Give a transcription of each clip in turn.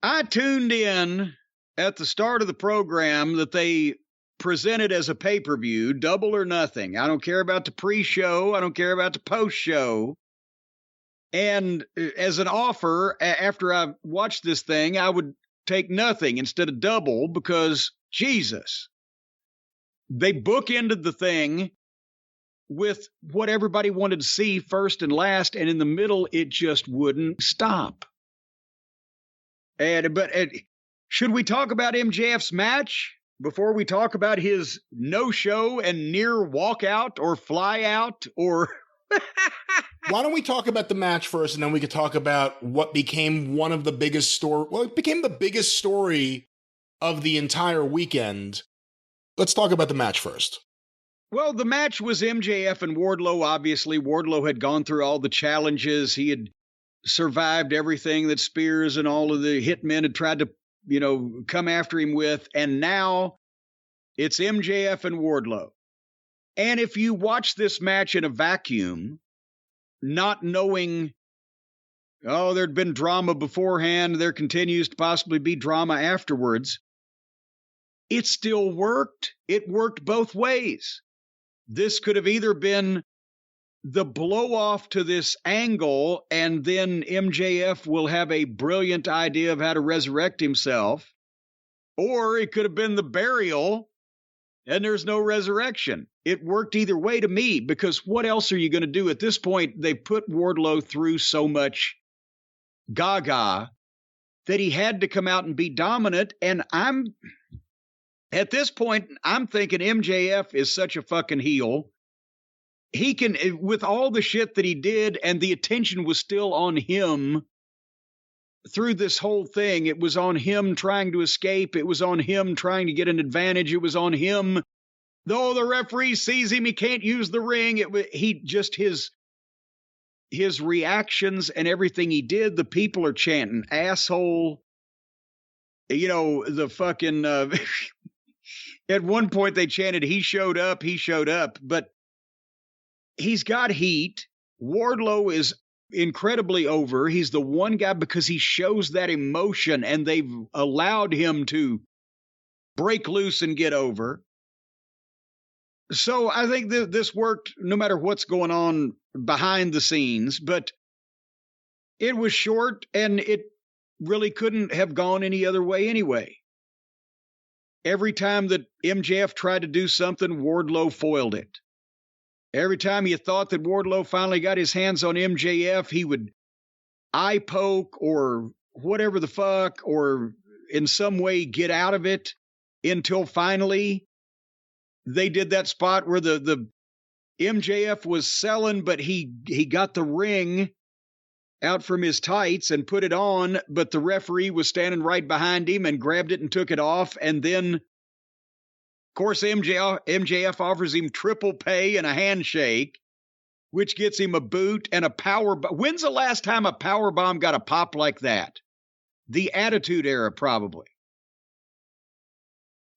I tuned in at the start of the program that they presented as a pay-per-view, Double or Nothing. I don't care about the pre-show. I don't care about the post-show. And as an offer, after I watched this thing, I would take Nothing instead of Double because, Jesus, they bookended the thing with what everybody wanted to see first and last, and in the middle, it just wouldn't stop. But should we talk about MJF's match before we talk about his no-show and near walkout or fly out or... Why don't we talk about the match first, and then we could talk about what became one of the biggest story. Well, it became the biggest story of the entire weekend. Let's talk about the match first. Well, the match was MJF and Wardlow. Obviously, Wardlow had gone through all the challenges. He had survived everything that Spears and all of the hitmen had tried to, come after him with. And now it's MJF and Wardlow. And if you watch this match in a vacuum, not knowing, there'd been drama beforehand, there continues to possibly be drama afterwards, it still worked. It worked both ways. This could have either been the blow-off to this angle, and then MJF will have a brilliant idea of how to resurrect himself, or it could have been the burial, and there's no resurrection. It worked either way to me, because what else are you going to do? At this point, they put Wardlow through so much gaga that he had to come out and be dominant, and at this point, I'm thinking MJF is such a fucking heel. He can, with all the shit that he did, and the attention was still on him through this whole thing. It was on him trying to escape. It was on him trying to get an advantage. It was on him. Though the referee sees him, he can't use the ring. His reactions and everything he did, the people are chanting, asshole. The fucking, at one point they chanted, he showed up, but he's got heat. Wardlow is incredibly over. He's the one guy because he shows that emotion, and they've allowed him to break loose and get over. So I think that this worked no matter what's going on behind the scenes, but it was short, and it really couldn't have gone any other way anyway. Every time that MJF tried to do something, Wardlow foiled it. Every time you thought that Wardlow finally got his hands on MJF, he would eye poke or whatever the fuck, or in some way get out of it, until finally they did that spot where the MJF was selling, but he got the ring out from his tights and put it on, but the referee was standing right behind him and grabbed it and took it off. And then, of course, MJF offers him triple pay and a handshake, which gets him a boot and a power bomb. When's the last time a power bomb got a pop like that? The Attitude Era, probably.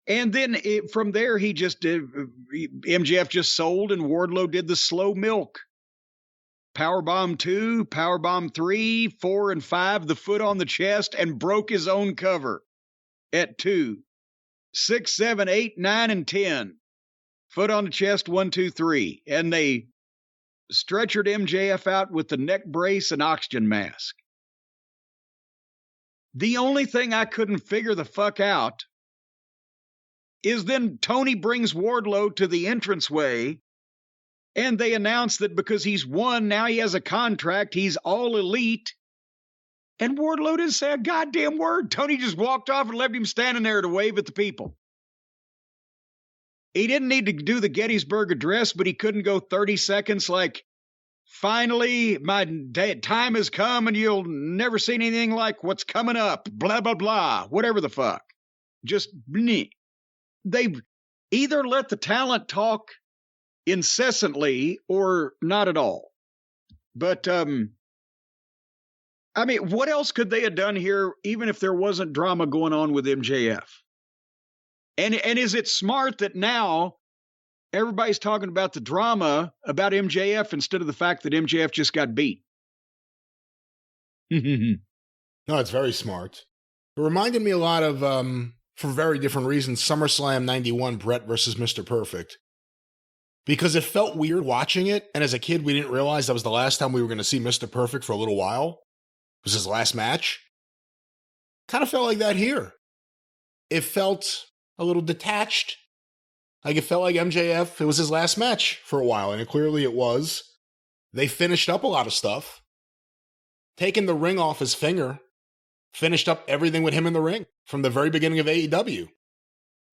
And then from there, MJF just sold, and Wardlow did the slow milk. Powerbomb 2, Powerbomb 3, 4, and 5, the foot on the chest, and broke his own cover at 2. 6, 7, 8, 9, and 10. Foot on the chest, 1, 2, 3. And they stretchered MJF out with the neck brace and oxygen mask. The only thing I couldn't figure the fuck out is then Tony brings Wardlow to the entranceway, and they announce that because he's won, now he has a contract, he's all elite. And Wardlow didn't say a goddamn word. Tony just walked off and left him standing there to wave at the people. He didn't need to do the Gettysburg Address, but he couldn't go 30 seconds like, finally, my time has come and you'll never see anything like what's coming up, blah, blah, blah, whatever the fuck. Just, bleh. They've either let the talent talk incessantly or not at all. But, what else could they have done here, even if there wasn't drama going on with MJF? And is it smart that now everybody's talking about the drama about MJF instead of the fact that MJF just got beat? No, it's very smart. It reminded me a lot of, for very different reasons, SummerSlam 91, Brett versus Mr. Perfect. Because it felt weird watching it, and as a kid, we didn't realize that was the last time we were going to see Mr. Perfect for a little while. It was his last match. Kind of felt like that here. It felt a little detached. Like it felt like MJF, it was his last match for a while, and clearly it was. They finished up a lot of stuff. Taking the ring off his finger, finished up everything with him in the ring from the very beginning of AEW.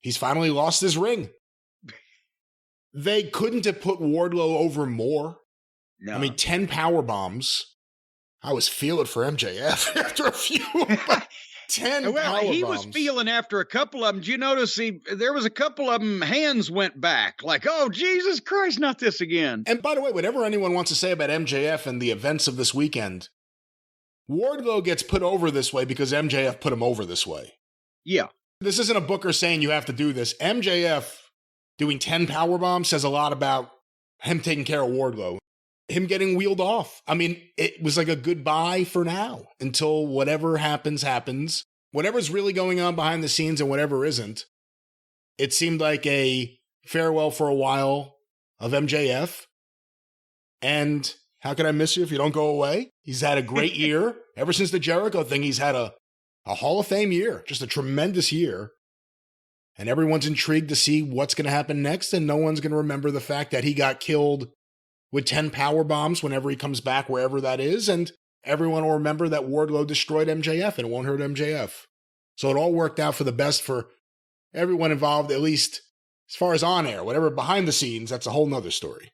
He's finally lost his ring. They couldn't have put Wardlow over more. No. I mean, 10 power bombs. I was feeling for MJF after a few. 10 well, power he bombs. Was feeling after a couple of them. Did you notice there was a couple of them, hands went back. Like, oh, Jesus Christ, not this again. And by the way, whatever anyone wants to say about MJF and the events of this weekend, Wardlow gets put over this way because MJF put him over this way. Yeah. This isn't a booker saying you have to do this. MJF doing 10 power bombs says a lot about him taking care of Wardlow. Him getting wheeled off. I mean, it was like a goodbye for now until whatever happens, happens. Whatever's really going on behind the scenes and whatever isn't. It seemed like a farewell for a while of MJF. And how can I miss you if you don't go away? He's had a great year. Ever since the Jericho thing, he's had a Hall of Fame year. Just a tremendous year. And everyone's intrigued to see what's going to happen next. And no one's going to remember the fact that he got killed with 10 power bombs whenever he comes back, wherever that is. And everyone will remember that Wardlow destroyed MJF and it won't hurt MJF. So it all worked out for the best for everyone involved, at least as far as on air. Whatever behind the scenes, that's a whole nother story.